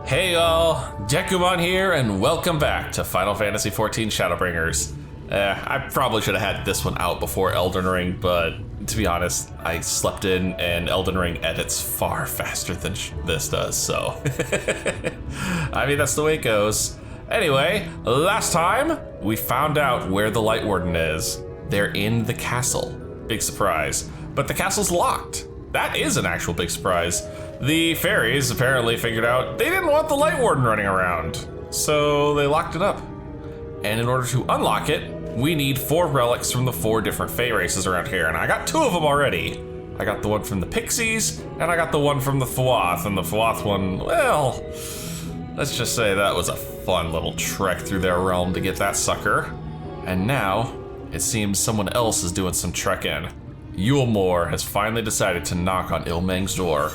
Hey y'all, Dekumon here, and welcome back to Final Fantasy XIV Shadowbringers. I probably should have had this one out before Elden Ring, but to be honest, I slept in and Elden Ring edits far faster than this does, so. I mean, that's the way it goes. Anyway, last time, we found out where the Light Warden is. They're in the castle. Big surprise. But the castle's locked. That is an actual big surprise. The fairies apparently figured out they didn't want the Light Warden running around, so they locked it up. And in order to unlock it, we need 4 relics from the 4 different fae races around here, and I got 2 of them already. I got the one from the Pixies, and I got the one from the Thwoth, and the Thwoth one, well, let's just say that was a fun little trek through their realm to get that sucker. And now, it seems someone else is doing some trekking. Yulmore has finally decided to knock on Ilmang's door.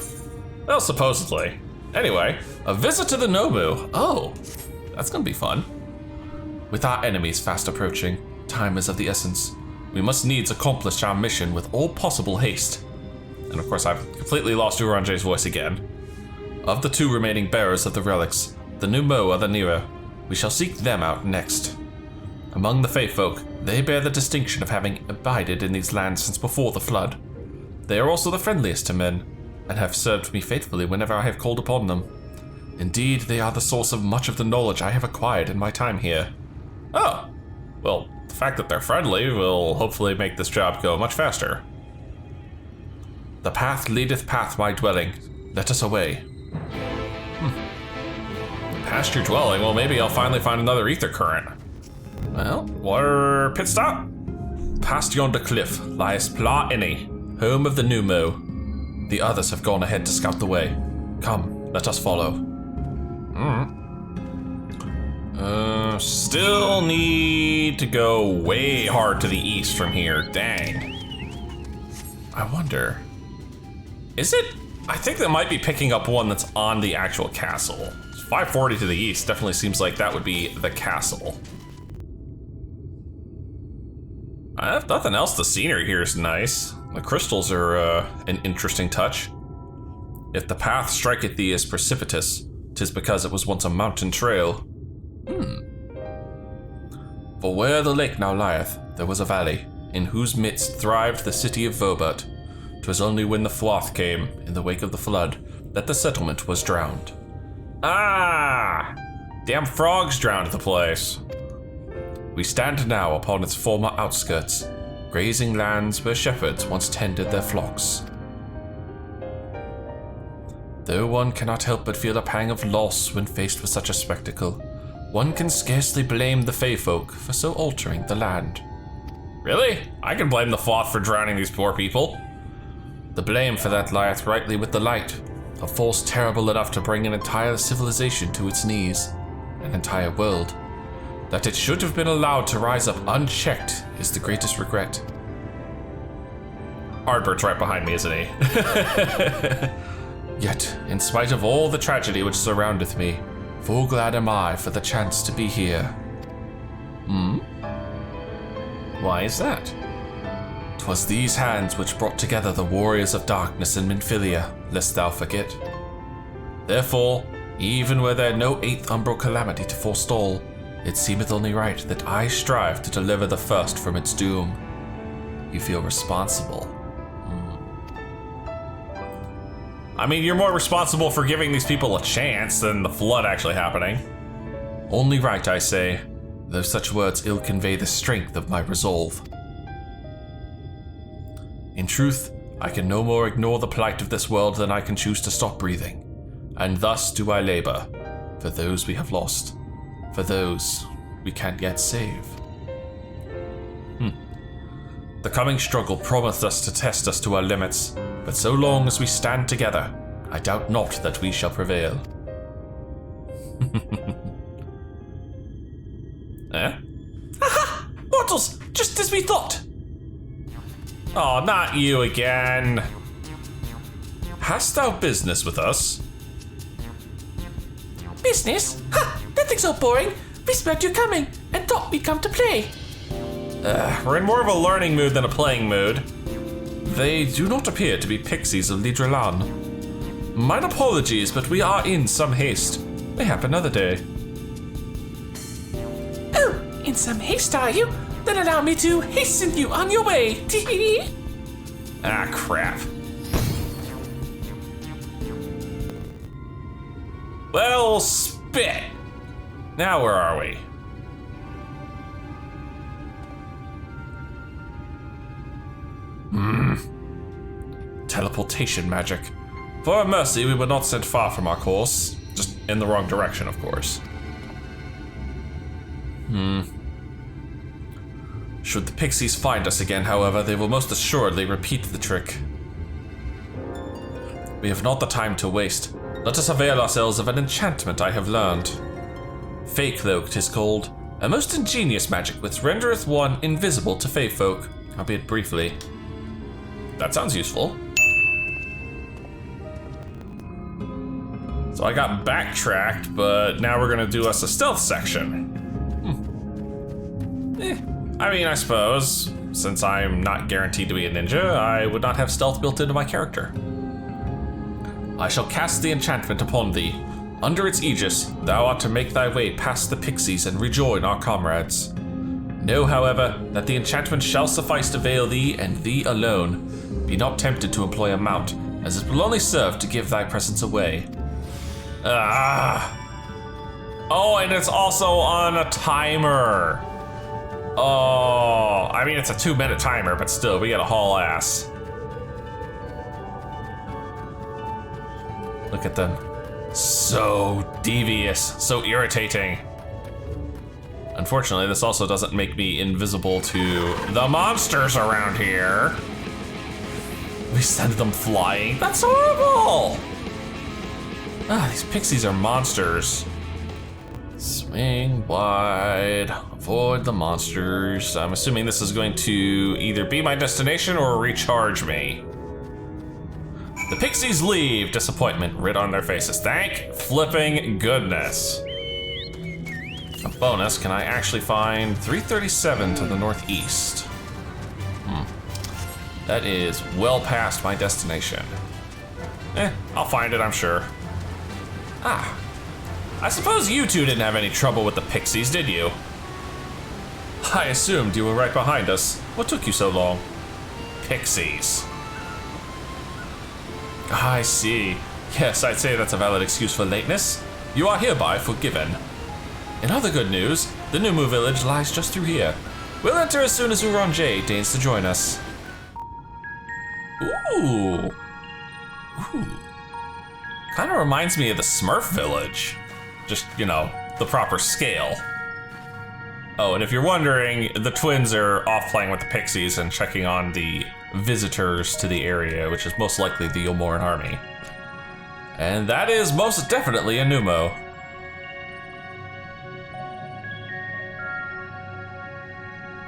Well, supposedly. Anyway, a visit to the Nu Mou. Oh, that's gonna be fun. With our enemies fast approaching, time is of the essence. We must needs accomplish our mission with all possible haste. And of course, I've completely lost Uranje's voice again. Of the 2 remaining bearers of the relics, the Nu Mou are the nearer. We shall seek them out next. Among the Fae folk, they bear the distinction of having abided in these lands since before the flood. They are also the friendliest to men, and have served me faithfully whenever I have called upon them. Indeed, they are the source of much of the knowledge I have acquired in my time here. Oh, well, the fact that they're friendly will hopefully make this job go much faster. The path leadeth past my dwelling. Let us away. Past your dwelling? Well, maybe I'll finally find another ether current. Well, water pit stop. Past yonder cliff lies Pla Inni, home of the Nu Mou. The others have gone ahead to scout the way. Come, let us follow. Still need to go way hard to the east from here. Dang. I wonder, is it? I think that might be picking up one that's on the actual castle. 540 to the east definitely seems like that would be the castle. If nothing else, the scenery here is nice. The crystals are an interesting touch. If the path striketh thee as precipitous, 'tis because it was once a mountain trail. For where the lake now lieth, there was a valley, in whose midst thrived the city of Vobert. 'Twas only when the Thwoth came, in the wake of the flood, that the settlement was drowned. Ah! Damn frogs drowned the place. We stand now upon its former outskirts, grazing lands where shepherds once tended their flocks. Though one cannot help but feel a pang of loss when faced with such a spectacle, one can scarcely blame the Fae folk for so altering the land. Really? I can blame the Thwoth for drowning these poor people. The blame for that lieth rightly with the Light, a force terrible enough to bring an entire civilization to its knees, an entire world. That it should have been allowed to rise up unchecked is the greatest regret. Ardbert's right behind me, isn't he? Yet, in spite of all the tragedy which surroundeth me, full glad am I for the chance to be here. Why is that? 'Twas these hands which brought together the warriors of darkness in Minfilia, lest thou forget. Therefore, even were there no 8th umbral calamity to forestall, it seemeth only right that I strive to deliver the first from its doom. You feel responsible. I mean, you're more responsible for giving these people a chance than the flood actually happening. Only right, I say, though such words ill convey the strength of my resolve. In truth, I can no more ignore the plight of this world than I can choose to stop breathing. And thus do I labor, for those we have lost, for those we can't yet save. The coming struggle promised us to test us to our limits, but so long as we stand together, I doubt not that we shall prevail. Eh? Aha! Mortals! Just as we thought! Oh, not you again. Hast thou business with us? Business? Ha! Nothing so boring. We smelled you coming and thought we'd come to play. We're in more of a learning mood than a playing mood. They do not appear to be pixies of Lidrelan. Mine apologies, but we are in some haste. Mayhap another day. Oh, in some haste are you? Then allow me to hasten you on your way. Ah, crap. Well, spit. Now where are we? Teleportation magic. For our mercy, we were not sent far from our course. Just in the wrong direction, of course. Should the pixies find us again, however, they will most assuredly repeat the trick. We have not the time to waste. Let us avail ourselves of an enchantment I have learned. Fey Cloak, 'tis called. A most ingenious magic which rendereth one invisible to Fey folk, albeit briefly. That sounds useful. So I got backtracked, but now we're gonna do us a stealth section. I mean, I suppose, since I'm not guaranteed to be a ninja, I would not have stealth built into my character. I shall cast the enchantment upon thee. Under its aegis, thou art to make thy way past the pixies and rejoin our comrades. Know, however, that the enchantment shall suffice to veil thee and thee alone. Be not tempted to employ a mount, as it will only serve to give thy presence away. Oh, and it's also on a timer. Oh, I mean, it's a 2-minute timer, but still, we gotta haul ass. Look at them. So devious, so irritating. Unfortunately, this also doesn't make me invisible to the monsters around here. We send them flying. That's horrible! These pixies are monsters. Swing wide, avoid the monsters. I'm assuming this is going to either be my destination or recharge me. The pixies leave, disappointment writ on their faces. Thank flipping goodness. A bonus, can I actually find 337 to the northeast? That is well past my destination. I'll find it, I'm sure. I suppose you two didn't have any trouble with the pixies, did you? I assumed you were right behind us. What took you so long? Pixies. I see. Yes, I'd say that's a valid excuse for lateness. You are hereby forgiven. In other good news, the Nu Mou village lies just through here. We'll enter as soon as Uranjay deigns to join us. Ooh. Kind of reminds me of the Smurf village. Just, you know, the proper scale. Oh, and if you're wondering, the twins are off playing with the pixies and checking on the visitors to the area, which is most likely the Yomoran army. And that is most definitely a Nu Mou.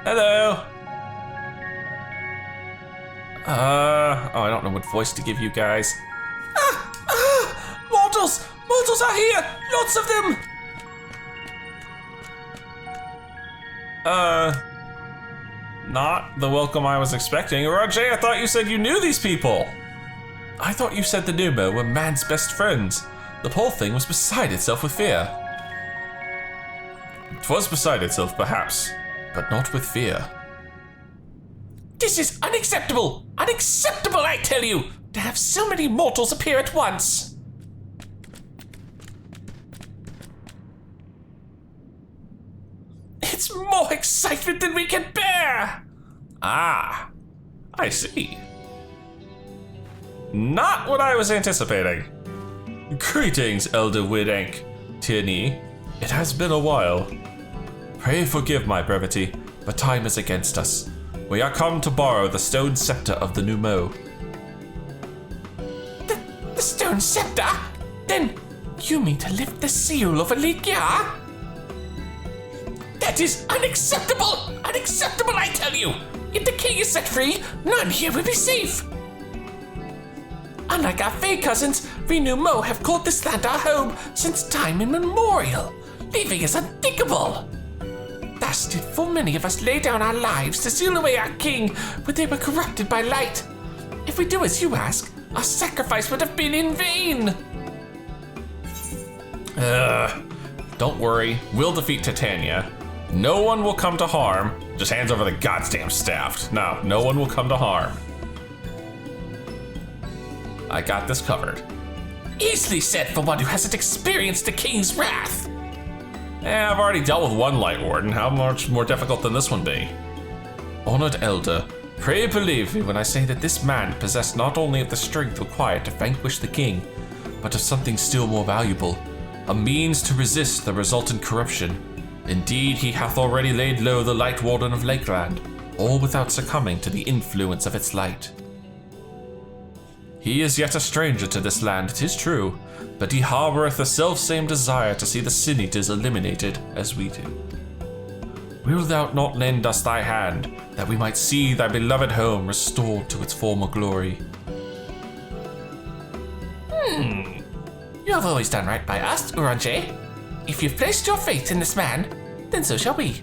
Hello. Oh, I don't know what voice to give you guys. Mortals! Mortals are here! Lots of them! Not the welcome I was expecting. Rajay, I thought you said you knew these people. I thought you said the Nu Mou were man's best friends. The whole thing was beside itself with fear. It was beside itself, perhaps, but not with fear. This is unacceptable! Unacceptable, I tell you! To have so many mortals appear at once! It's more excitement than we can bear! Ah, I see. Not what I was anticipating. Greetings, Elder Widank. Tierney, it has been a while. Pray forgive my brevity, but time is against us. We are come to borrow the stone scepter of the Nu Mou. The stone scepter? Then you mean to lift the seal of Alikia? That is unacceptable! Unacceptable, I tell you! If the king is set free, none here will be safe! Unlike our Fey cousins, we Nu Mou have called this land our home since time immemorial. Leaving is unthinkable. Thus did full many of us lay down our lives to seal away our king when they were corrupted by light. If we do as you ask, our sacrifice would have been in vain. Don't worry, we'll defeat Titania. No one will come to harm. Just hands over the goddamn staff. No one will come to harm. I got this covered. Easily said for one who hasn't experienced the king's wrath. I've already dealt with one Light Warden. How much more difficult can this one be? Honored Elder, pray believe me when I say that this man possessed not only of the strength required to vanquish the king, but of something still more valuable, a means to resist the resultant corruption. Indeed, he hath already laid low the Light Warden of Lakeland, all without succumbing to the influence of its light. He is yet a stranger to this land, it is true, but he harboureth the self-same desire to see the Sin Eaters eliminated as we do. Wilt thou not lend us thy hand, that we might see thy beloved home restored to its former glory? You have always done right by us, Uranche. If you've placed your faith in this man, then so shall we.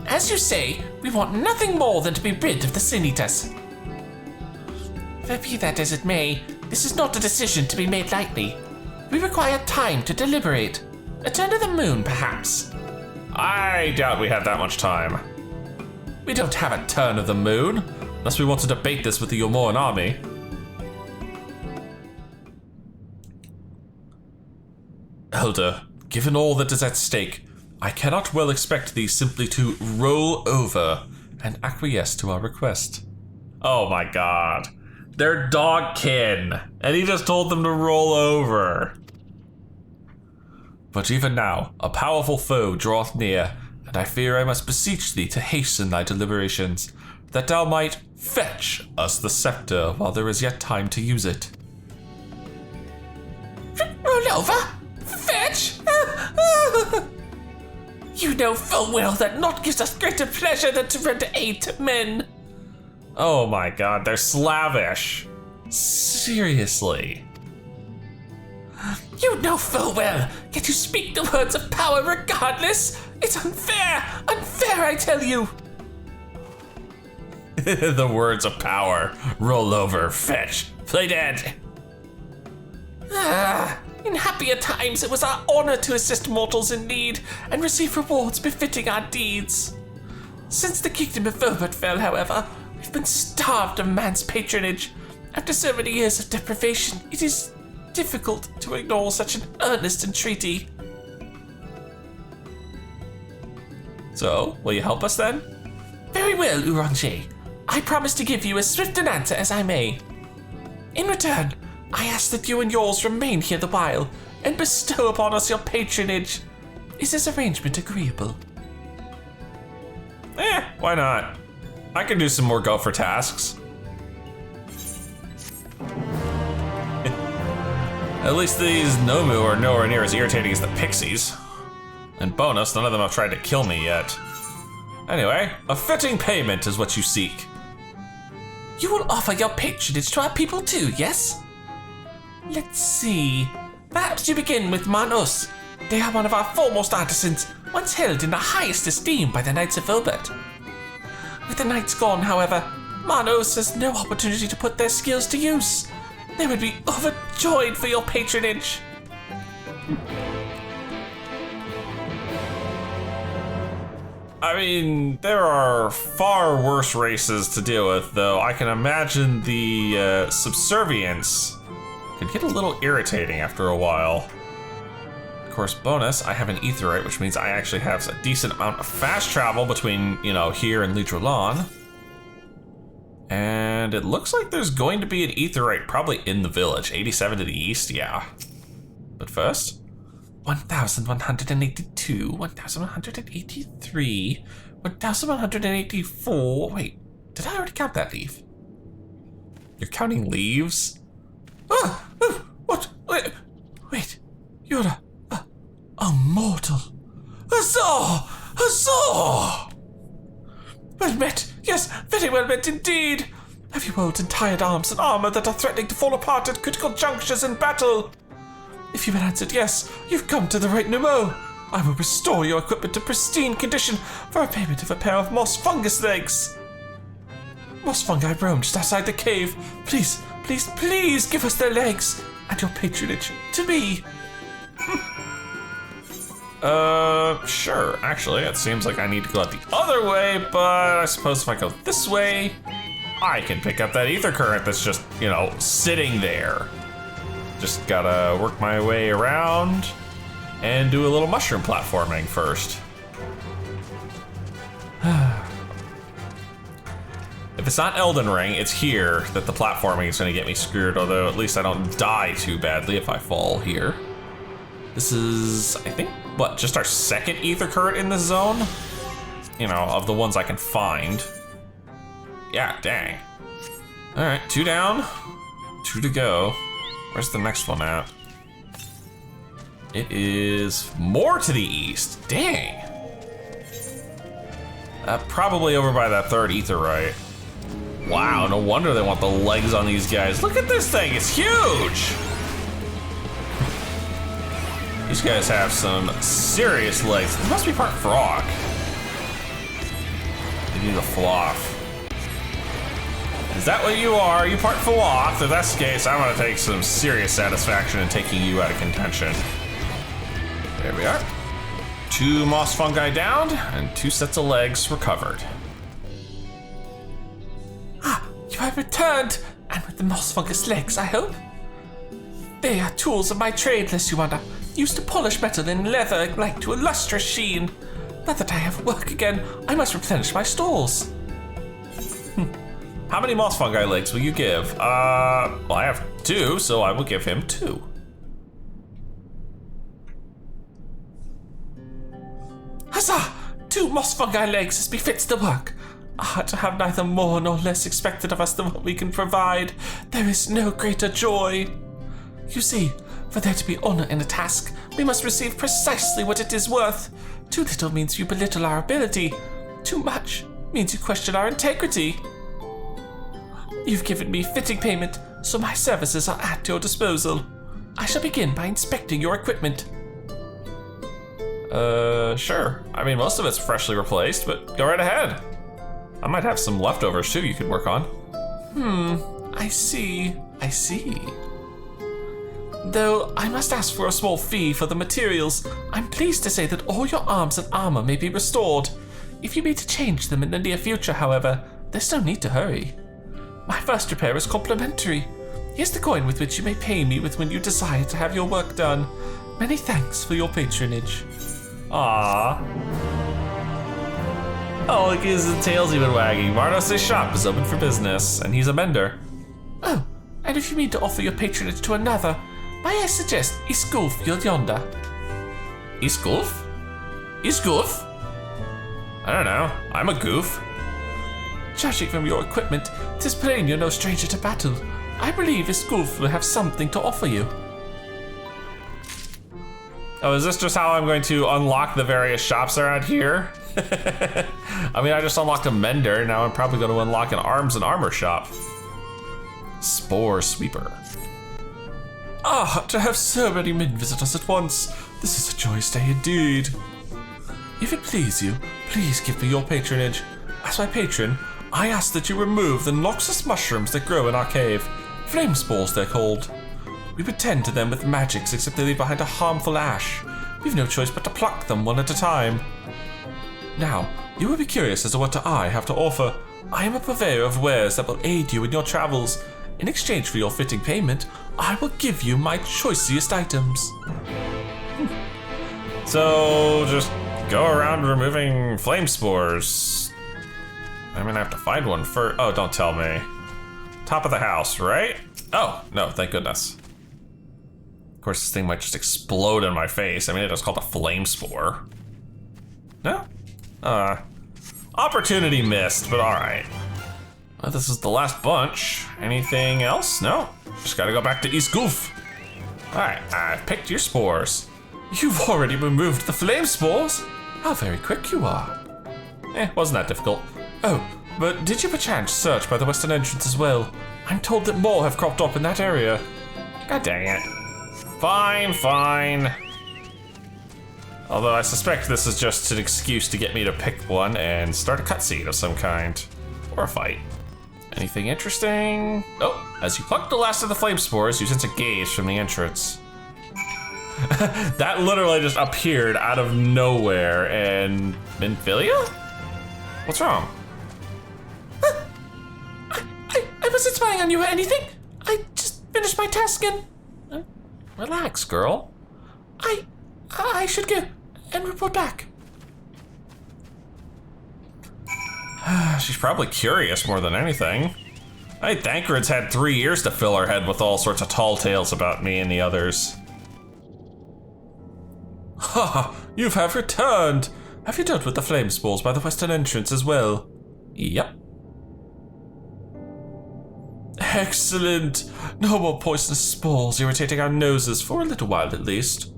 As you say, we want nothing more than to be rid of the Sin Eaters. But be that as it may, this is not a decision to be made lightly. We require time to deliberate. A turn of the moon, perhaps. I doubt we have that much time. We don't have a turn of the moon, unless we want to debate this with the Yomoan army. Elder, given all that is at stake, I cannot well expect thee simply to roll over and acquiesce to our request. Oh my god. They're dogkin, and he just told them to roll over. But even now, a powerful foe draweth near, and I fear I must beseech thee to hasten thy deliberations, that thou might fetch us the scepter while there is yet time to use it. Roll over? Fetch? You know full well that naught gives us greater pleasure than to render aid to men. Oh my god, they're slavish. Seriously. You know full well, yet you speak the words of power regardless. It's unfair, I tell you. The words of power. Roll over, fetch, play dead. In happier times, it was our honor to assist mortals in need and receive rewards befitting our deeds. Since the kingdom of Velvet fell, however, we've been starved of man's patronage. After so many years of deprivation, it is difficult to ignore such an earnest entreaty. So, will you help us then? Very well, Uranche. I promise to give you as swift an answer as I may. In return, I ask that you and yours remain here the while, and bestow upon us your patronage. Is this arrangement agreeable? Why not? I can do some more gopher tasks. At least these Nu Mou are nowhere near as irritating as the pixies. And bonus, none of them have tried to kill me yet. Anyway, a fitting payment is what you seek. You will offer your patronage to our people too, yes? Let's see. Perhaps you begin with Manos. They are one of our foremost artisans, once held in the highest esteem by the Knights of Velvet. With the Knights gone, however, Manos has no opportunity to put their skills to use. They would be overjoyed for your patronage. I mean, there are far worse races to deal with, though. I can imagine the subservience could get a little irritating after a while. Of course, bonus, I have an Aetheryte, which means I actually have a decent amount of fast travel between, here and Lidrolan. And it looks like there's going to be an Aetheryte probably in the village. 87 to the east, yeah. But first, 1,182, 1,183, 1,184. Wait, did I already count that leaf? You're counting leaves? What? Wait, you're a mortal. Huzzah! Huzzah! Well met, yes, very well met indeed. Have you old and tired arms and armor that are threatening to fall apart at critical junctures in battle? If you had answered yes, you've come to the right Nu Mou. I will restore your equipment to pristine condition for a payment of a pair of moss fungus legs. Moss fungi roam just outside the cave. Please, please, please give us their legs and your patronage to me. Sure. Actually, it seems like I need to go out the other way, but I suppose if I go this way, I can pick up that ether current that's just, you know, sitting there. Just gotta work my way around and do a little mushroom platforming first. If it's not Elden Ring, it's here that the platforming is gonna get me screwed, although at least I don't die too badly if I fall here. This is, I think, what, just our second ether current in this zone? You know, of the ones I can find. Yeah, dang. All right, 2 down, 2 to go. Where's the next one at? It is more to the east, dang. Probably over by that 3rd etherite. Wow, no wonder they want the legs on these guys. Look at this thing, it's huge. These guys have some serious legs. They must be part frog. They need a floth. Is that what you are? Are you part floth? If that's the case, I'm gonna take some serious satisfaction in taking you out of contention. There we are. 2 moss fungi down and 2 sets of legs recovered. You have returned, and with the moss fungus legs, I hope? They are tools of my trade, Lesuanda, used to polish metal and leather like to a lustrous sheen. Now that I have work again, I must replenish my stores. How many moss fungi legs will you give? Well, I have 2, so I will give him 2. Huzzah! 2 moss fungi legs as befits the work. To have neither more nor less expected of us than what we can provide, there is no greater joy. You see, for there to be honor in a task, we must receive precisely what it is worth. Too little means you belittle our ability. Too much means you question our integrity. You've given me fitting payment, so my services are at your disposal. I shall begin by inspecting your equipment. Sure. I mean, most of it's freshly replaced, but go right ahead. I might have some leftovers too you could work on. I see. Though I must ask for a small fee for the materials, I'm pleased to say that all your arms and armor may be restored. If you need to change them in the near future, however, there's no need to hurry. My first repair is complimentary. Here's the coin with which you may pay me with when you desire to have your work done. Many thanks for your patronage. Aww. Oh, look, his tail's even wagging. Mardos' shop is open for business, and he's a mender. Oh, and if you mean to offer your patronage to another, may I suggest Isgulf yonder? Isgulf? Isgulf? I don't know. I'm a goof. Judging from your equipment, 'tis plain you're no stranger to battle. I believe Isgulf will have something to offer you. Oh, is this just how I'm going to unlock the various shops around here? I mean, I just unlocked a mender, now I'm probably going to unlock an arms and armor shop. Spore Sweeper. To have so many men visit us at once. This is a joyous day indeed. If it please you, please give me your patronage. As my patron, I ask that you remove the noxious mushrooms that grow in our cave. Flame spores, they're called. We would tend to them with magics, except they leave behind a harmful ash. We've no choice but to pluck them one at a time. Now, you will be curious as to what I have to offer. I am a purveyor of wares that will aid you in your travels. In exchange for your fitting payment, I will give you my choicest items. So, just go around removing flame spores. I'm gonna have to find one first. Oh, don't tell me. Top of the house, right? Oh, no, thank goodness. Of course, this thing might just explode in my face. I mean, it was called a flame spore. No? Opportunity missed, but all right. Well, this is the last bunch. Anything else? No. Just gotta go back to East Goof. All right, I've picked your spores. You've already removed the flame spores? How very quick you are. Wasn't that difficult. Oh, but did you perchance search by the western entrance as well? I'm told that more have cropped up in that area. God dang it. Fine. Although I suspect this is just an excuse to get me to pick one and start a cutscene of some kind. Or a fight. Anything interesting? Oh, as you pluck the last of the flame spores, you sense a gaze from the entrance. That literally just appeared out of nowhere. And Minfilia? What's wrong? I wasn't spying on you or anything. I just finished my task and... Relax, girl. I should go and report back. She's probably curious more than anything. Thancred's had 3 years to fill her head with all sorts of tall tales about me and the others. Ha! You have returned! Have you dealt with the flame spores by the western entrance as well? Yep. Excellent! No more poisonous spores irritating our noses for a little while at least.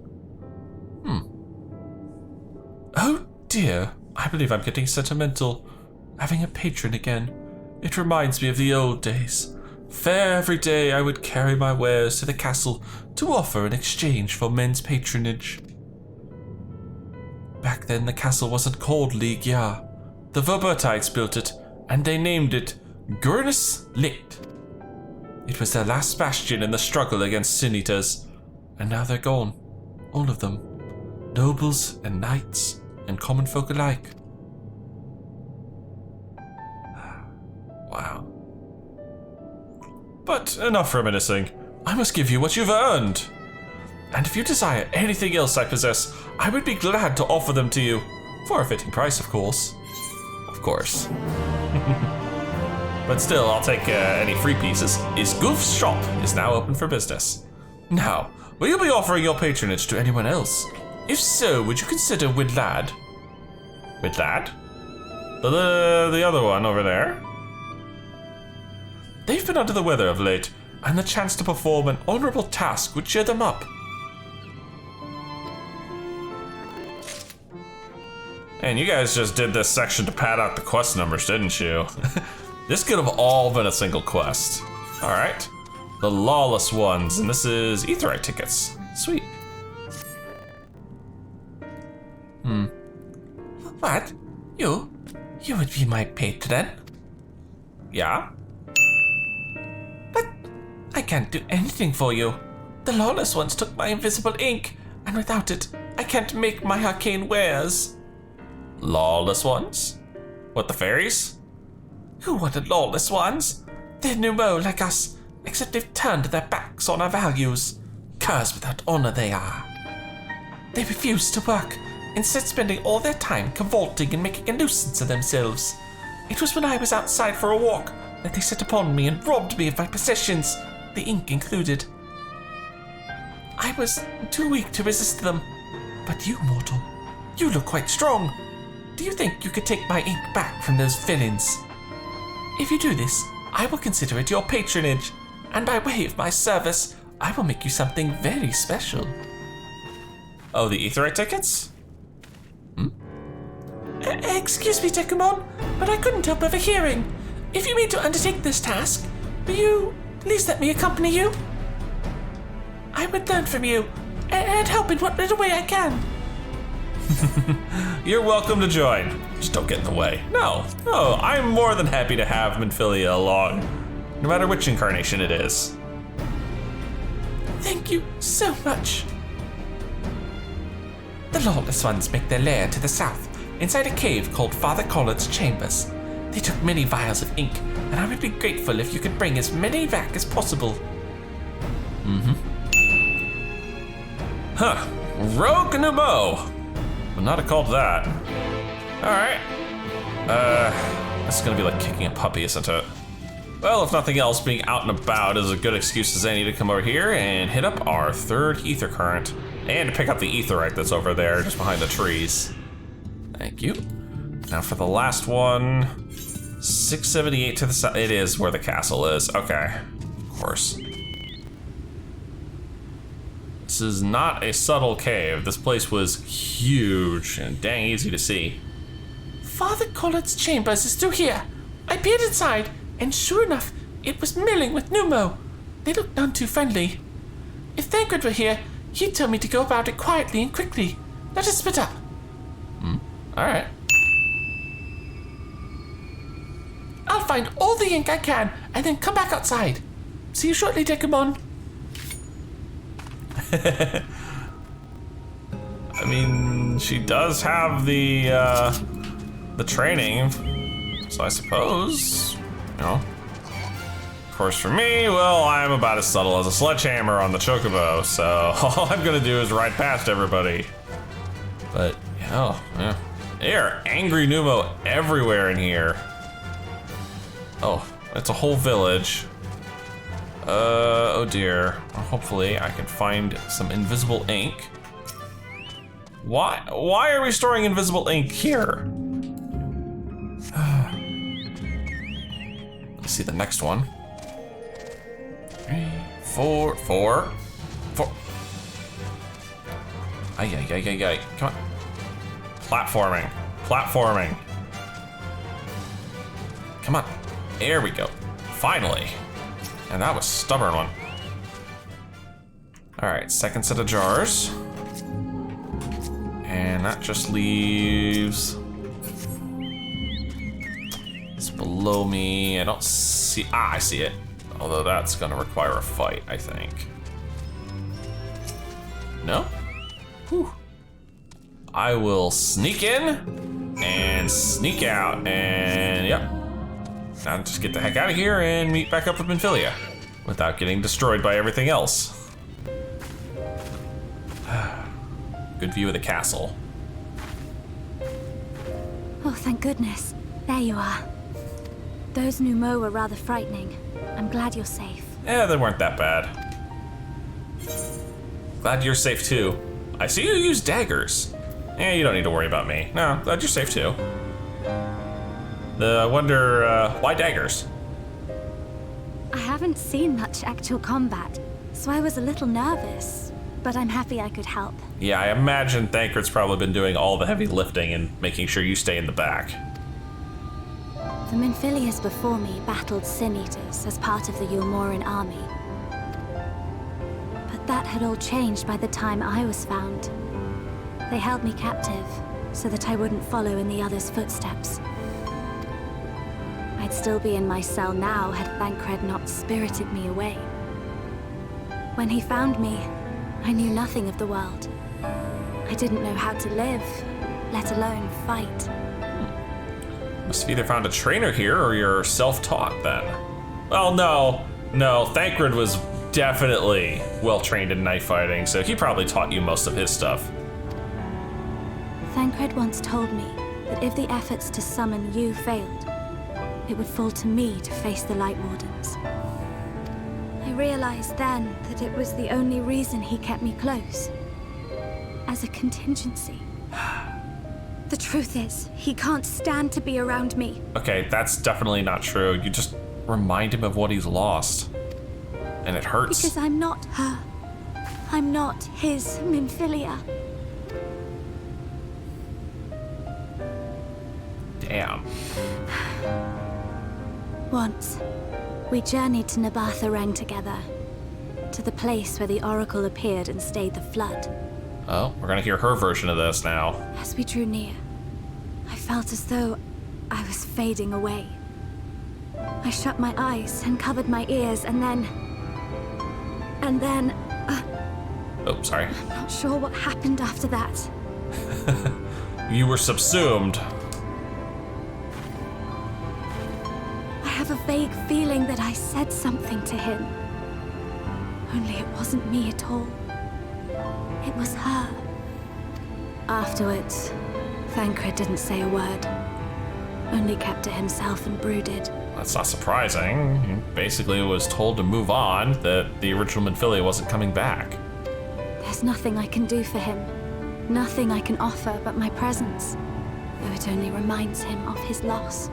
Oh dear, I believe I'm getting sentimental. Having a patron again. It reminds me of the old days. Fair every day I would carry my wares to the castle to offer in exchange for men's patronage. Back then the castle wasn't called Ligia. The Verbertites built it, and they named it Gurnus Licht. It was their last bastion in the struggle against Sin Eaters, and now they're gone. All of them. Nobles and knights and common folk alike. Wow. But enough reminiscing. I must give you what you've earned. And if you desire anything else I possess, I would be glad to offer them to you. For a fitting price, of course. Of course. But still, I'll take any free pieces. Isguf's shop is now open for business. Now, will you be offering your patronage to anyone else? If so, would you consider Widlad? Widlad? The other one over there? They've been under the weather of late, and the chance to perform an honorable task would cheer them up. And you guys just did this section to pad out the quest numbers, didn't you? This could have all been a single quest. All right, the lawless ones, and this is Aetheryte tickets. Sweet. What? You would be my patron? Yeah? But I can't do anything for you. The lawless ones took my invisible ink, and without it, I can't make my arcane wares. Lawless ones? What, the fairies? Who wanted lawless ones? They're Nu Mou like us, except they've turned their backs on our values. Curs without honor they are. They refuse to work, instead spending all their time cavorting and making a nuisance of themselves. It was when I was outside for a walk that they set upon me and robbed me of my possessions, the ink included. I was too weak to resist them. But you, mortal, you look quite strong. Do you think you could take my ink back from those villains? If you do this, I will consider it your patronage, and by way of my service, I will make you something very special. Oh, the Aetheryte tickets? Excuse me, Dekumon, but I couldn't help overhearing. If you mean to undertake this task, will you please let me accompany you? I would learn from you, and help in what little way I can. You're welcome to join. Just don't get in the way. No, I'm more than happy to have Minfilia along, no matter which incarnation it is. Thank you so much. The lawless ones make their lair to the south, inside a cave called Father Collard's Chambers. They took many vials of ink, and I would be grateful if you could bring as many back as possible. Huh. Rogue Nu Mou. Would not have called that. Alright. This is gonna be like kicking a puppy, isn't it? Well, if nothing else, being out and about is a good excuse as any to come over here and hit up our third ether current. And to pick up the Aetheryte that's over there, just behind the trees. Thank you. Now for the last one, 678 to the south. It is where the castle is. Okay, of course. This is not a subtle cave. This place was huge and dang easy to see. Father Collard's Chambers is through here. I peered inside, and sure enough, it was milling with Nu Mou. They looked none too friendly. If Thancred were here, he'd tell me to go about it quietly and quickly. Let us split up. Alright. I'll find all the ink I can, and then come back outside. See you shortly, Dekumon. I mean, she does have the training, so I suppose, you know. Of course, for me, well, I'm about as subtle as a sledgehammer on the chocobo, so all I'm gonna do is ride past everybody. But, yeah. There are angry Nu Mou everywhere in here. Oh, it's a whole village. Oh dear. Well, hopefully I can find some invisible ink. Why are we storing invisible ink here? Let's see the next one. 3, 4. Ay. Come on. Platforming. Come on. There we go. Finally. And that was a stubborn one. All right, second set of jars. And that just leaves... It's below me. I don't see... I see it. Although that's gonna require a fight, I think. No? Whew. I will sneak in and sneak out, and yep. Now just get the heck out of here and meet back up with Minfilia without getting destroyed by everything else. Good view of the castle. Oh, thank goodness. There you are. Those Nu Mou were rather frightening. I'm glad you're safe. Yeah, they weren't that bad. Glad you're safe too. I see you use daggers. You don't need to worry about me. No, glad you're safe too. I wonder, why daggers? I haven't seen much actual combat, so I was a little nervous, but I'm happy I could help. Yeah, I imagine Thancred's probably been doing all the heavy lifting and making sure you stay in the back. The Minfilias before me battled Sin Eaters as part of the Yomoran army. But that had all changed by the time I was found. They held me captive so that I wouldn't follow in the others' footsteps. I'd still be in my cell now had Thancred not spirited me away. When he found me, I knew nothing of the world. I didn't know how to live, let alone fight. Must have either found a trainer here or you're self-taught then. Well, no, Thancred was definitely well-trained in knife fighting, so he probably taught you most of his stuff. Thancred once told me that if the efforts to summon you failed, it would fall to me to face the Light Wardens. I realized then that it was the only reason he kept me close. As a contingency. The truth is, he can't stand to be around me. Okay, that's definitely not true. You just remind him of what he's lost. And it hurts. Because I'm not her. I'm not his Minfilia. Damn. Once, we journeyed to Nabatha together. To the place where the Oracle appeared and stayed the flood. Oh, we're gonna hear her version of this now. As we drew near, I felt as though I was fading away. I shut my eyes and covered my ears, and then... Oh, sorry. I'm not sure what happened after that. You were subsumed. I have a vague feeling that I said something to him. Only it wasn't me at all. It was her. Afterwards, Thancred didn't say a word. Only kept to himself and brooded. That's not surprising. He basically was told to move on, that the original Minfilia wasn't coming back. There's nothing I can do for him. Nothing I can offer but my presence. Though it only reminds him of his loss.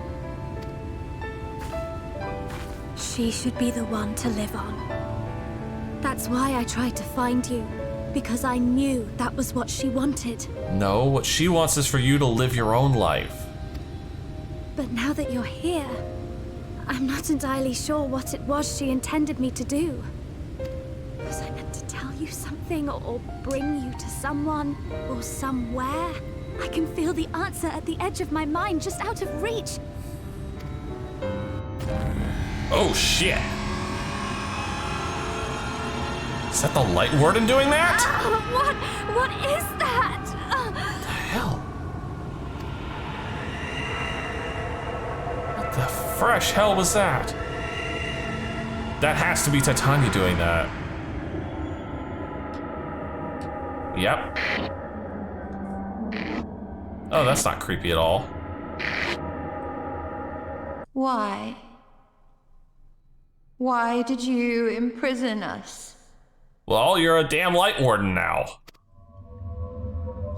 She should be the one to live on. That's why I tried to find you. Because I knew that was what she wanted. No, what she wants is for you to live your own life. But now that you're here, I'm not entirely sure what it was she intended me to do. Was I meant to tell you something or bring you to someone or somewhere? I can feel the answer at the edge of my mind, just out of reach. Oh shit! Is that the Light Warden doing that? What is that? hell? What the fresh hell was that? That has to be Titania doing that. Yep. Oh, that's not creepy at all. Why? Why did you imprison us? Well, you're a damn light warden now.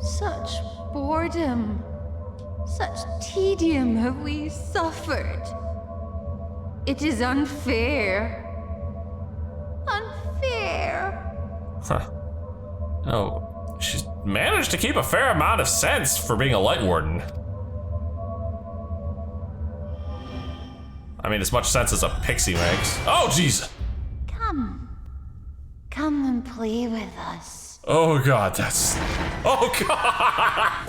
Such boredom, such tedium have we suffered. It is unfair. Unfair. Huh. Oh, she's managed to keep a fair amount of sense for being a light warden. I mean, as much sense as a pixie makes. Oh, jeez. Come. Come and play with us. Oh, God, that's... Oh, God!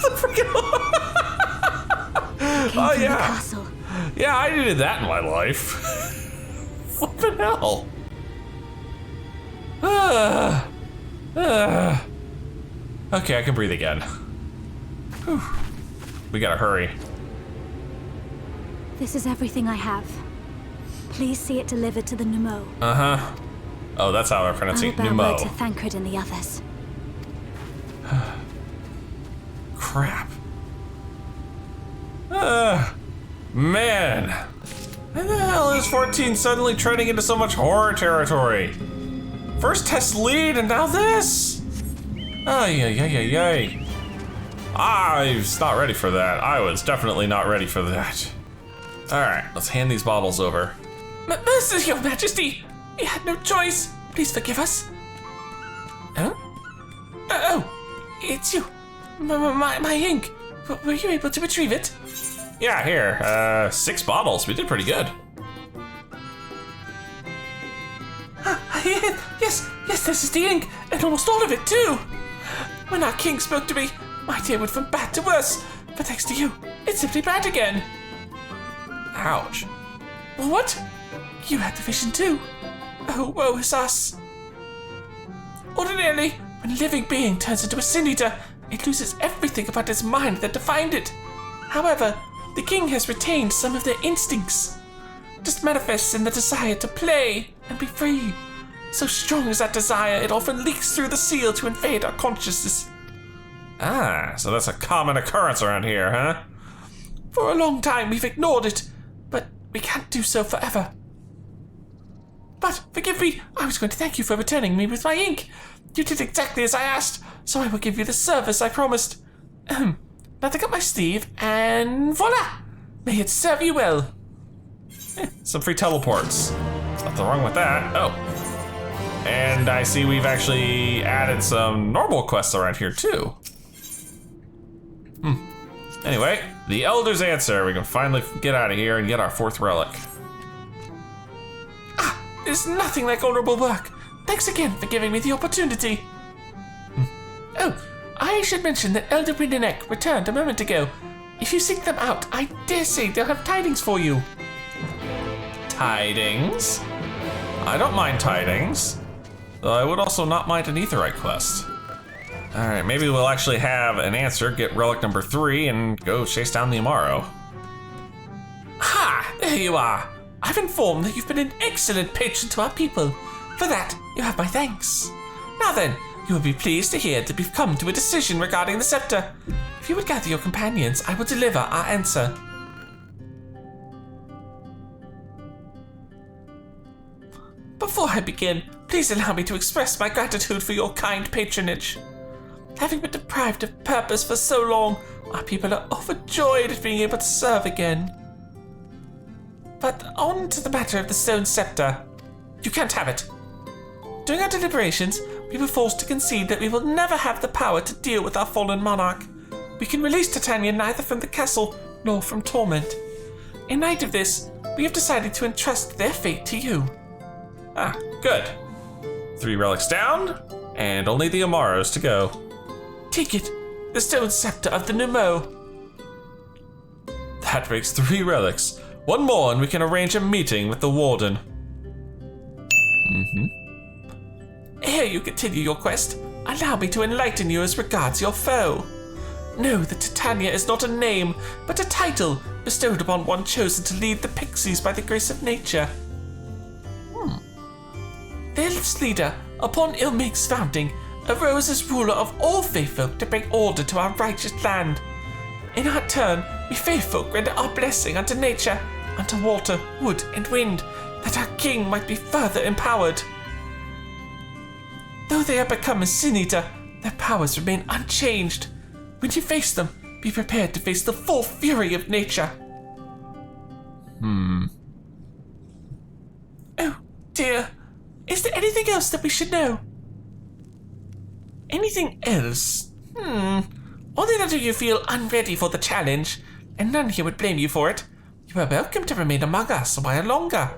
The freaking... Oh, yeah. The castle. Yeah, I needed that in my life. Flippin' hell. Okay, I can breathe again. Whew. We gotta hurry. This is everything I have. Please see it delivered to the Nu Mou. Uh-huh. Oh, that's how I pronounce it. Nu I'll Mou. to Thancred and the others. Crap. Man. Why the hell is 14 suddenly treading into so much horror territory? First test lead and now this? Ay. I was not ready for that. I was definitely not ready for that. Alright, let's hand these bottles over. Mercy, Your Majesty! We had no choice. Please forgive us. Huh? Oh, it's you. My ink. Were you able to retrieve it? Yeah, here. 6 bottles. We did pretty good. Yes, this is the ink, and almost all of it too. When our king spoke to me, my day went from bad to worse. But thanks to you, it's simply bad again. Ouch. What? You had the vision too? Oh, woe is us. Ordinarily, when a living being turns into a sin eater, it loses everything about its mind that defined it. However, the king has retained some of their instincts. Just manifests in the desire to play and be free. So strong is that desire, it often leaks through the seal to invade our consciousness. Ah, so that's a common occurrence around here, huh? For a long time we've ignored it, but we can't do so forever. But forgive me, I was going to thank you for returning me with my ink. You did exactly as I asked, so I will give you the service I promised. Nothing up my sleeve, and voila! May it serve you well. Some free teleports. Nothing wrong with that. Oh. And I see we've actually added some normal quests around here too. Anyway, the Elder's Answer. We can finally get out of here and get our 4th relic. There's nothing like honorable work. Thanks again for giving me the opportunity. Oh, I should mention that Elder Brindleneck returned a moment ago. If you seek them out, I dare say they'll have tidings for you. Tidings? I don't mind tidings. Though I would also not mind an Aetheryte quest. Alright, maybe we'll actually have an answer, get relic number 3, and go chase down the Amaro. Ha! There you are. I've informed that you've been an excellent patron to our people. For that, you have my thanks. Now then, you will be pleased to hear that we've come to a decision regarding the scepter. If you would gather your companions, I will deliver our answer. Before I begin, please allow me to express my gratitude for your kind patronage. Having been deprived of purpose for so long, our people are overjoyed at being able to serve again. But on to the matter of the stone scepter. You can't have it. During our deliberations, we were forced to concede that we will never have the power to deal with our fallen monarch. We can release Titania neither from the castle nor from torment. In light of this, we have decided to entrust their fate to you. Ah, good. 3 relics down, and only the Amaros to go. Take it, the stone scepter of the Nu Mou. That makes 3 relics. 1 more and we can arrange a meeting with the warden. Ere you continue your quest, allow me to enlighten you as regards your foe. Know that Titania is not a name, but a title bestowed upon one chosen to lead the pixies by the grace of nature. The Elf's leader, upon Ilmig's founding, arose as ruler of all Faefolk to bring order to our righteous land. In our turn, we Faefolk render our blessing unto nature, unto water, wood, and wind, that our king might be further empowered. Though they have become a sin eater, their powers remain unchanged. When you face them, be prepared to face the full fury of nature. Oh, dear. Is there anything else that we should know? Anything else? Only that if you feel unready for the challenge, and none here would blame you for it, you are welcome to remain among us a while longer.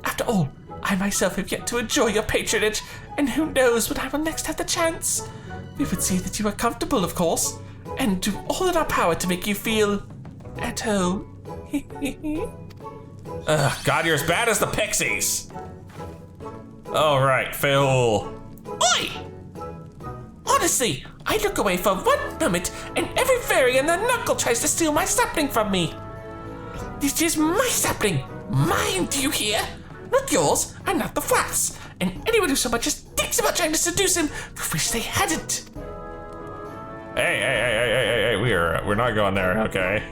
After all, I myself have yet to enjoy your patronage, and who knows when I will next have the chance. We would see that you are comfortable, of course, and do all in our power to make you feel at home. God, you're as bad as the pixies. All right, Phil. Oi! Honestly, I look away for one moment, and every fairy and their knuckle tries to steal my sapling from me. This is my sapling. Mine, do you hear? Not yours, and not the Flat's. And anyone who so much as thinks about trying to seduce him will wish they hadn't. Hey, we're not going there, okay?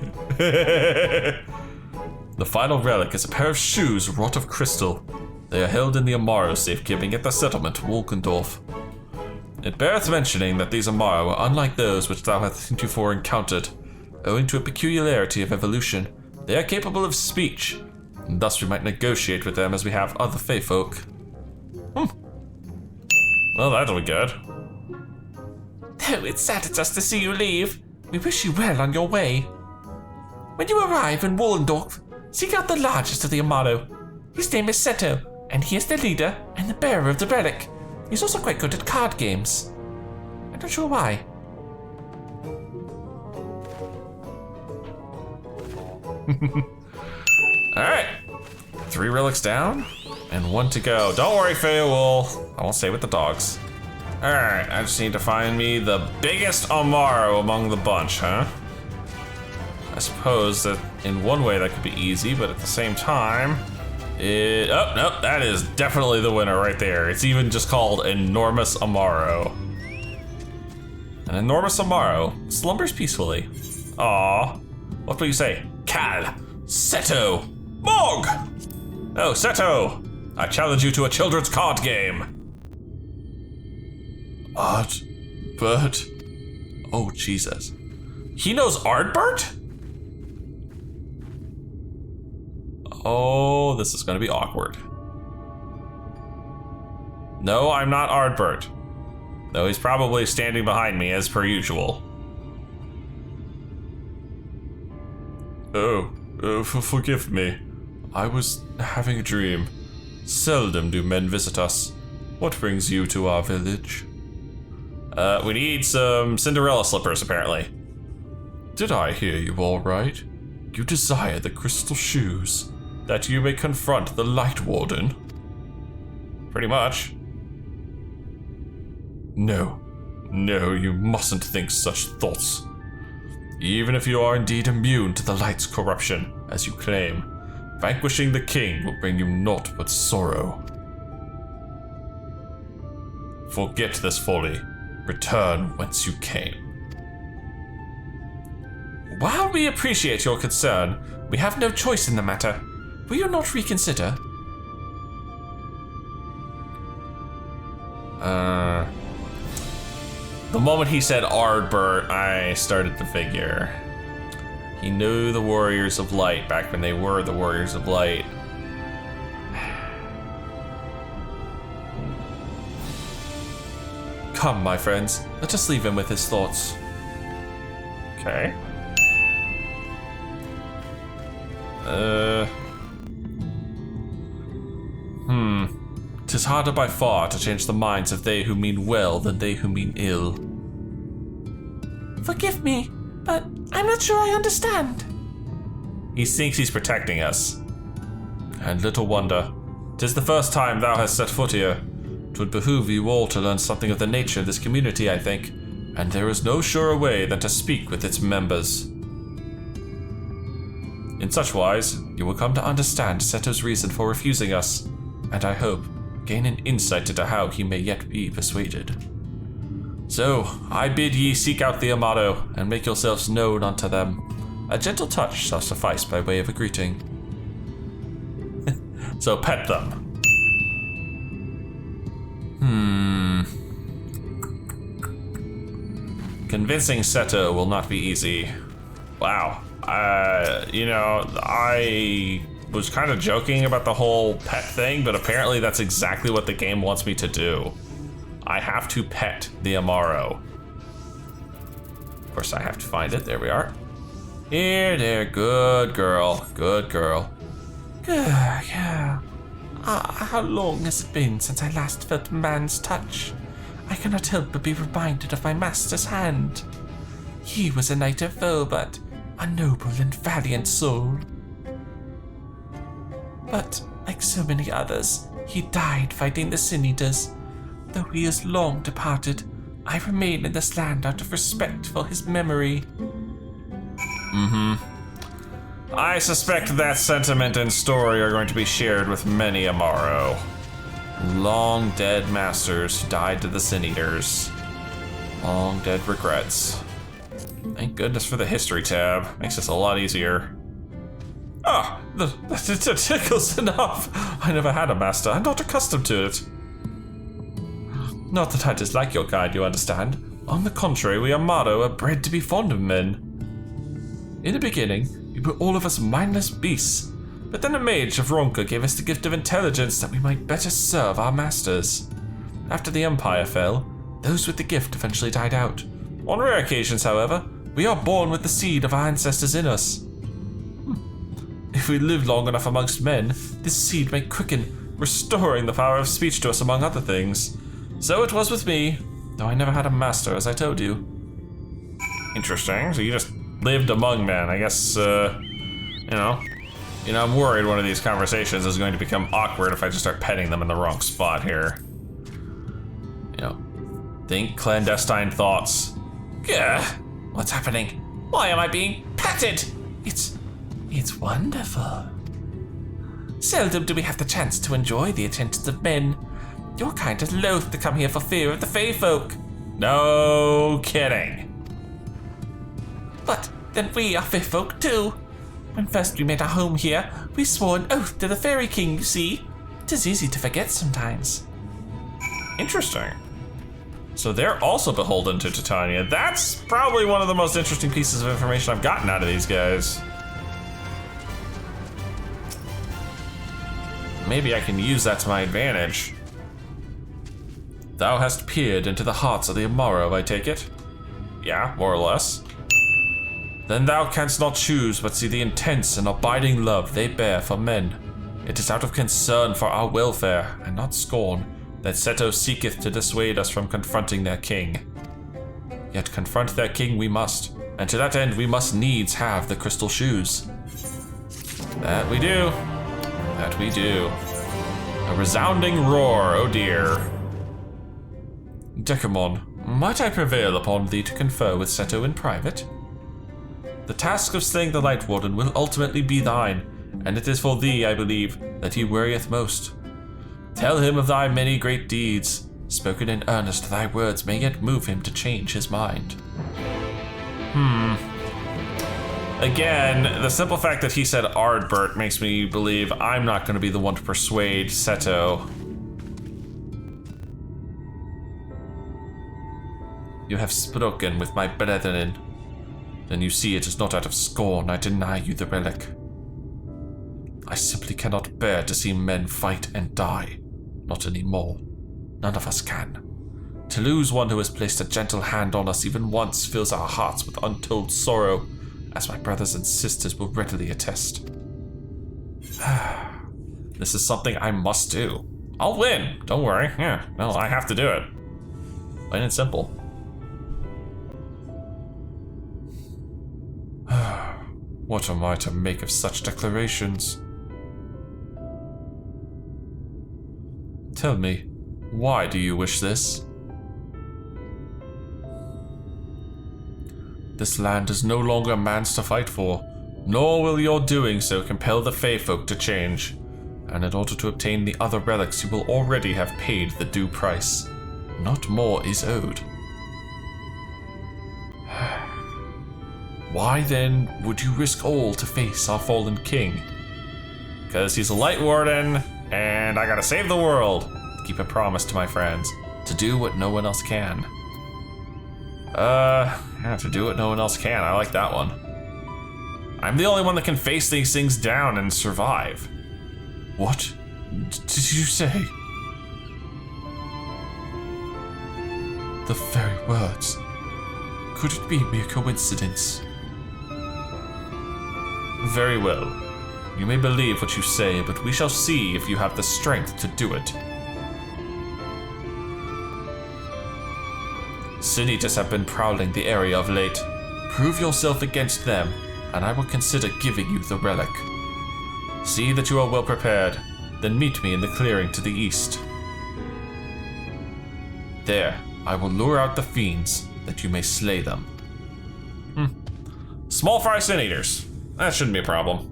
The final relic is a pair of shoes wrought of crystal. They are held in the Amaro safekeeping at the settlement Wolkendorf. It beareth mentioning that these Amaro are unlike those which thou hast heretofore encountered. Owing to a peculiarity of evolution, they are capable of speech, and thus we might negotiate with them as we have other Faefolk. Well, that'll be good. Though it saddens us to see you leave, we wish you well on your way. When you arrive in Wollendorf, seek out the largest of the Amaro. His name is Seto, and he is the leader and the bearer of the relic. He's also quite good at card games. I'm not sure why. Alright. 3 relics down, and 1 to go. Don't worry, Faewolf. I won't stay with the dogs. Alright, I just need to find me the biggest Amaro among the bunch, huh? I suppose that in one way that could be easy, but at the same time... Oh, nope, that is definitely the winner right there. It's even just called Enormous Amaro. An enormous Amaro slumbers peacefully. Aww. What will you say? Cal, Seto, Mog! Oh, Seto! I challenge you to a children's card game. Ardbert? Oh, Jesus. He knows Ardbert? Oh, this is gonna be awkward. No, I'm not Ardbert. Though he's probably standing behind me as per usual. Forgive me. I was having a dream. Seldom do men visit us. What brings you to our village? We need some Cinderella slippers, apparently. Did I hear you all right? You desire the crystal shoes, that you may confront the Light Warden? Pretty much. No, you mustn't think such thoughts. Even if you are indeed immune to the light's corruption, as you claim, vanquishing the king will bring you naught but sorrow. Forget this folly. Return whence you came. While we appreciate your concern, we have no choice in the matter. Will you not reconsider? The moment he said Ardbert, I started to figure. He knew the Warriors of Light back when they were the Warriors of Light. Come, my friends, let us leave him with his thoughts. Okay. 'Tis harder by far to change the minds of they who mean well than they who mean ill. Forgive me, but I'm not sure I understand. He thinks he's protecting us. And little wonder. 'Tis the first time thou hast set foot here. 'Twould behoove you all to learn something of the nature of this community, I think, and there is no surer way than to speak with its members. In such wise, you will come to understand Seto's reason for refusing us, and I hope gain an insight into how he may yet be persuaded. So, I bid ye seek out the Amaro, and make yourselves known unto them. A gentle touch shall suffice by way of a greeting. So pet them. Convincing Seto will not be easy. Wow. I was kind of joking about the whole pet thing, but apparently that's exactly what the game wants me to do. I have to pet the Amaro. Of course, I have to find it. There we are. Here, there. Good girl. Good girl. Yeah. How long has it been since I last felt man's touch? I cannot help but be reminded of my master's hand. He was a knight of foe, but a noble and valiant soul. But, like so many others, he died fighting the Sin Eaters. Though he is long departed, I remain in this land out of respect for his memory. I suspect that sentiment and story are going to be shared with many Amaro. Long dead masters who died to the Sin Eaters. Long dead regrets. Thank goodness for the history tab. Makes this a lot easier. Ah, that tickles enough. I never had a master. I'm not accustomed to it. Not that I dislike your kind, you understand. On the contrary, we Amaro are bred to be fond of men. In the beginning, we were all of us mindless beasts, but then a mage of Ronka gave us the gift of intelligence that we might better serve our masters. After the Empire fell, those with the gift eventually died out. On rare occasions, however, we are born with the seed of our ancestors in us. If we live long enough amongst men, this seed may quicken, restoring the power of speech to us among other things. So it was with me, though I never had a master, as I told you. Interesting, so you just lived among men. I guess, I'm worried one of these conversations is going to become awkward if I just start petting them in the wrong spot here. Think clandestine thoughts. Gah! What's happening? Why am I being petted? It's wonderful. Seldom do we have the chance to enjoy the attentions of men. Your kind is loath to come here for fear of the Fae folk. No kidding. But then we are Fae folk too. When first we made our home here, we swore an oath to the Fairy King, you see. It is easy to forget sometimes. Interesting. So they're also beholden to Titania. That's probably one of the most interesting pieces of information I've gotten out of these guys. Maybe I can use that to my advantage. Thou hast peered into the hearts of the Amaro, I take it? Yeah, more or less. Then thou canst not choose but see the intense and abiding love they bear for men. It is out of concern for our welfare, and not scorn, that Seto seeketh to dissuade us from confronting their king. Yet confront their king we must, and to that end we must needs have the crystal shoes. That we do. That we do. A resounding roar, oh dear. Dekumon, might I prevail upon thee to confer with Seto in private? The task of slaying the Light Warden will ultimately be thine, and it is for thee, I believe, that he worrieth most. Tell him of thy many great deeds. Spoken in earnest, thy words may yet move him to change his mind. Again, the simple fact that he said Ardbert makes me believe I'm not going to be the one to persuade Seto. You have spoken with my brethren. Then you see it is not out of scorn I deny you the relic. I simply cannot bear to see men fight and die. Not anymore. None of us can. To lose one who has placed a gentle hand on us even once fills our hearts with untold sorrow, as my brothers and sisters will readily attest. This is something I must do. I'll win, don't worry. Yeah, no, I have to do it. Plain and simple. What am I to make of such declarations? Tell me, why do you wish this? This land is no longer man's to fight for, nor will your doing so compel the Fey folk to change. And in order to obtain the other relics, you will already have paid the due price. Not more is owed. Why then would you risk all to face our fallen king? Because he's a light warden, and I gotta save the world. Keep a promise to my friends, to do what no one else can. To do what no one else can. I like that one. I'm the only one that can face these things down and survive. What did you say? The very words. Could it be mere coincidence? Very well. You may believe what you say, but we shall see if you have the strength to do it. Sin-Eaters have been prowling the area of late. Prove yourself against them, and I will consider giving you the relic. See that you are well prepared, then meet me in the clearing to the east. There, I will lure out the fiends, that you may slay them. Small fry Sin-Eaters. That shouldn't be a problem.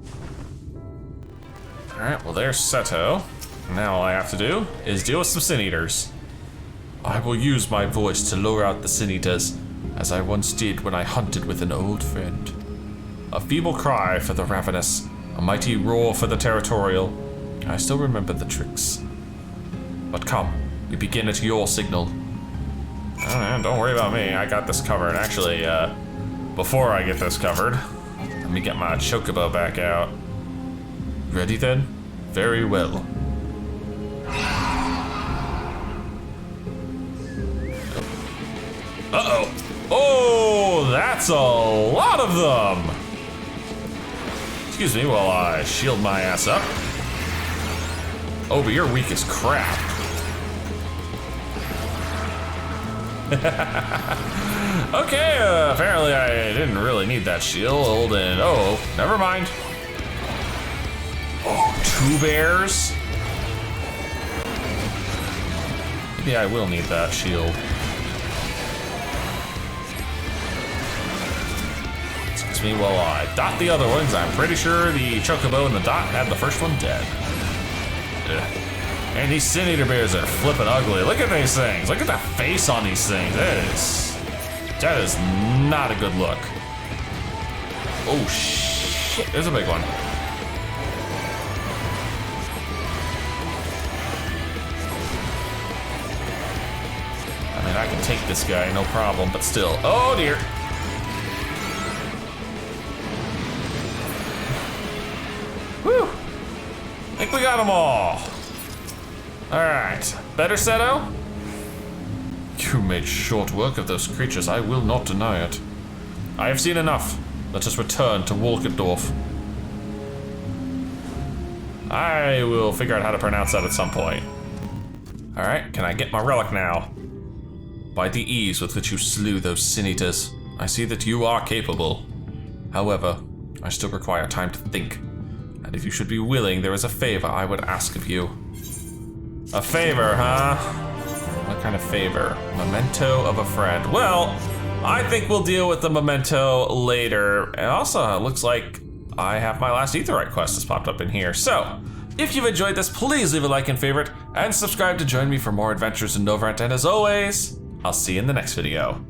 Alright, well there's Seto. Now all I have to do is deal with some Sin-Eaters. I will use my voice to lure out the Sin-Eaters, as I once did when I hunted with an old friend. A feeble cry for the ravenous, a mighty roar for the territorial. I still remember the tricks. But come, we begin at your signal. Oh man, don't worry about me, I got this covered. Actually, before I get this covered, let me get my chocobo back out. Ready then? Very well. Uh-oh. Oh, that's a lot of them! Excuse me while I shield my ass up. Oh, but you're weak as crap. Okay, apparently I didn't really need that shield, and oh, never mind. Oh, 2 bears? Maybe I will need that shield. Excuse me while I dot the other ones. I'm pretty sure the chocobo and the dot had the first one dead. Ugh. And these Sin-Eater bears are flipping ugly. Look at these things. Look at the face on these things. That is not a good look. Oh shit, there's a big one. I mean, I can take this guy, no problem, but still. Oh dear. Whew. I think we got them all. Alright, better Seto? You made short work of those creatures, I will not deny it. I have seen enough. Let us return to Wolkendorf. I will figure out how to pronounce that at some point. Alright, can I get my relic now? By the ease with which you slew those Sin-Eaters, I see that you are capable. However, I still require time to think. And if you should be willing, there is a favor I would ask of you. A favor, huh? What kind of favor? Memento of a friend. Well, I think we'll deal with the memento later. And also, it looks like I have my last Aetheryte quest has popped up in here. So, if you've enjoyed this, please leave a like and favorite, and subscribe to join me for more adventures in Novrent. And as always, I'll see you in the next video.